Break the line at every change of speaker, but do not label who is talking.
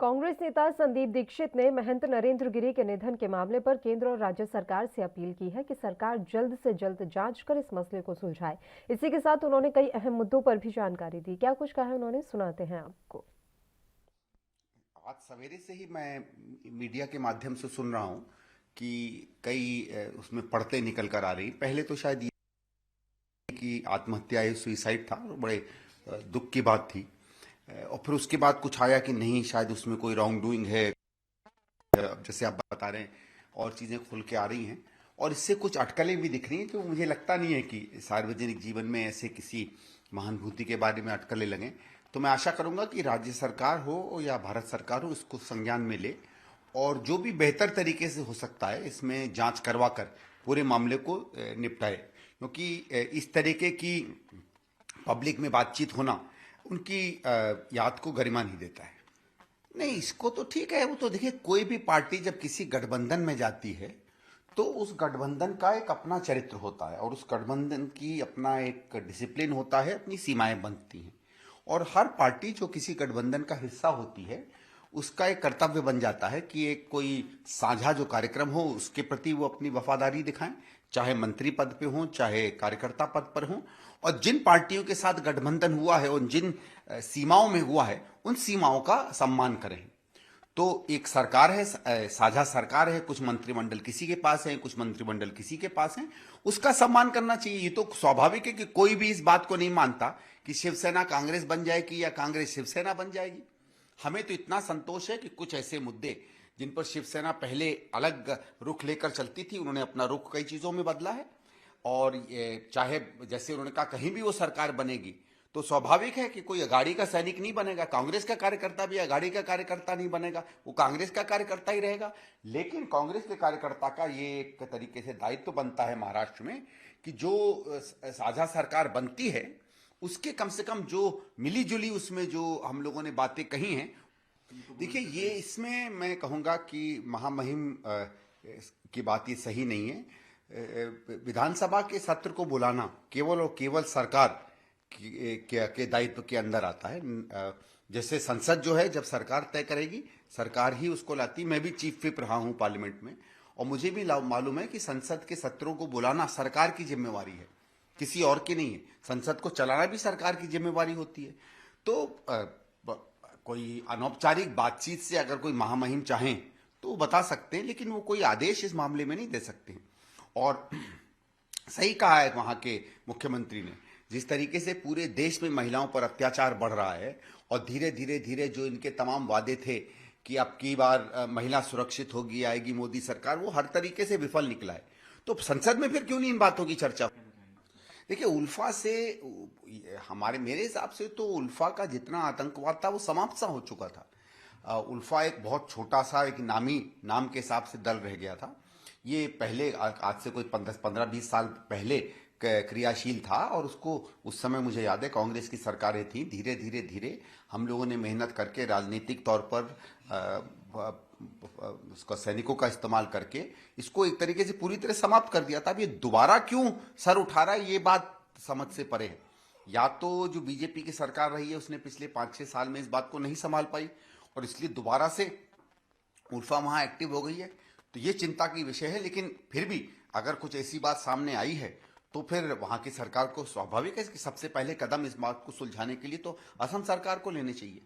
कांग्रेस नेता संदीप दीक्षित ने महंत नरेंद्र गिरि के निधन के मामले पर केंद्र और राज्य सरकार से अपील की है कि सरकार जल्द से जल्द जांच कर इस मसले को सुलझाए। इसी के साथ उन्होंने कई अहम मुद्दों पर भी जानकारी दी। क्या कुछ कहा है उन्होंने, सुनाते हैं आपको।
आज सवेरे से ही मैं मीडिया के माध्यम से सुन रहा हूं कि कई उसमें पढ़ते निकल कर आ रही। पहले तो शायद ये कि आत्महत्या या सुइसाइड था, बड़े दुख की बात थी। और फिर उसके बाद कुछ आया कि नहीं, शायद उसमें कोई रॉन्ग डूइंग है, जैसे आप बता रहे हैं, और चीजें खुल के आ रही हैं और इससे कुछ अटकलें भी दिख रही हैं। तो मुझे लगता नहीं है कि सार्वजनिक जीवन में ऐसे किसी महानुभूति के बारे में अटकलें लगें। तो मैं आशा करूंगा कि राज्य सरकार हो या भारत सरकार हो, इसको संज्ञान में ले और जो भी बेहतर तरीके से हो सकता है इसमें जांच करवा कर पूरे मामले को निपटाए, क्योंकि इस तरीके की पब्लिक में बातचीत होना उनकी याद को गरिमा नहीं देता है। नहीं, इसको तो ठीक है। वो तो देखिए, कोई भी पार्टी जब किसी गठबंधन में जाती है तो उस गठबंधन का एक अपना चरित्र होता है और उस गठबंधन की अपना एक डिसिप्लिन होता है, अपनी सीमाएं बनती हैं। और हर पार्टी जो किसी गठबंधन का हिस्सा होती है उसका एक कर्तव्य बन जाता है कि एक कोई साझा जो कार्यक्रम हो उसके प्रति वो अपनी वफादारी दिखाएं, चाहे मंत्री पद पे हो चाहे कार्यकर्ता पद पर हो। और जिन पार्टियों के साथ गठबंधन हुआ है और जिन सीमाओं में हुआ है उन सीमाओं का सम्मान करें। तो एक सरकार है, साझा सरकार है, कुछ मंत्रिमंडल किसी के पास है, कुछ मंत्रिमंडल किसी के पास है, उसका सम्मान करना चाहिए। ये तो स्वाभाविक है कि कोई भी इस बात को नहीं मानता कि शिवसेना कांग्रेस बन जाएगी या कांग्रेस शिवसेना बन जाएगी। हमें तो इतना संतोष है कि कुछ ऐसे मुद्दे जिन पर शिवसेना पहले अलग रुख लेकर चलती थी, उन्होंने अपना रुख कई चीजों में बदला है। और चाहे जैसे उन्होंने कहा कहीं भी वो सरकार बनेगी तो स्वाभाविक है कि कोई अघाड़ी का सैनिक नहीं बनेगा, कांग्रेस का कार्यकर्ता भी अघाड़ी का कार्यकर्ता नहीं बनेगा, वो कांग्रेस का कार्यकर्ता ही रहेगा। लेकिन कांग्रेस के कार्यकर्ता का ये एक तरीके से दायित्व बनता है महाराष्ट्र में कि जो साझा सरकार बनती है उसके कम से कम जो मिली जुली उसमें जो हम लोगों ने बातें कही हैं। देखिए, ये इसमें मैं कहूँगा कि महामहिम की बात ये सही नहीं है। विधानसभा के सत्र को बुलाना केवल और केवल सरकार के दायित्व के अंदर आता है। जैसे संसद जो है, जब सरकार तय करेगी, सरकार ही उसको लाती। मैं भी चीफ विप रहा हूँ पार्लियामेंट में और मुझे भी मालूम है कि संसद के सत्रों को बुलाना सरकार की जिम्मेवारी है, किसी और की नहीं है। संसद को चलाना भी सरकार की जिम्मेवारी होती है। तो कोई अनौपचारिक बातचीत से अगर कोई महामहिम चाहें तो वो बता सकते हैं, लेकिन वो कोई आदेश इस मामले में नहीं दे सकते। और सही कहा है वहां के मुख्यमंत्री ने, जिस तरीके से पूरे देश में महिलाओं पर अत्याचार बढ़ रहा है और धीरे धीरे धीरे जो इनके तमाम वादे थे कि अब की बार महिला सुरक्षित होगी, आएगी मोदी सरकार, वो हर तरीके से विफल निकला है। तो संसद में फिर क्यों नहीं इन बातों की चर्चा? देखिए, उल्फा से मेरे हिसाब से तो उल्फा का जितना आतंकवाद था वो समाप्त सा हो चुका था। उल्फा एक बहुत छोटा सा एक नाम के हिसाब से दल रह गया था। ये पहले आज से कोई 15-20 साल पहले क्रियाशील था और उसको उस समय मुझे याद है कांग्रेस की सरकारें थी। धीरे धीरे धीरे हम लोगों ने मेहनत करके राजनीतिक तौर पर उसका सैनिकों का इस्तेमाल करके इसको एक तरीके से पूरी तरह समाप्त कर दिया था। अब ये दोबारा क्यों सर उठा रहा है, ये बात समझ से परे है। या तो जो बीजेपी की सरकार रही है उसने पिछले 5-6 साल में इस बात को नहीं संभाल पाई और इसलिए दोबारा से उल्फा वहां एक्टिव हो गई है, तो ये चिंता की विषय है। लेकिन फिर भी अगर कुछ ऐसी बात सामने आई है तो फिर वहां की सरकार को स्वाभाविक है कि सबसे पहले कदम इस बात को सुलझाने के लिए तो असम सरकार को लेने चाहिए।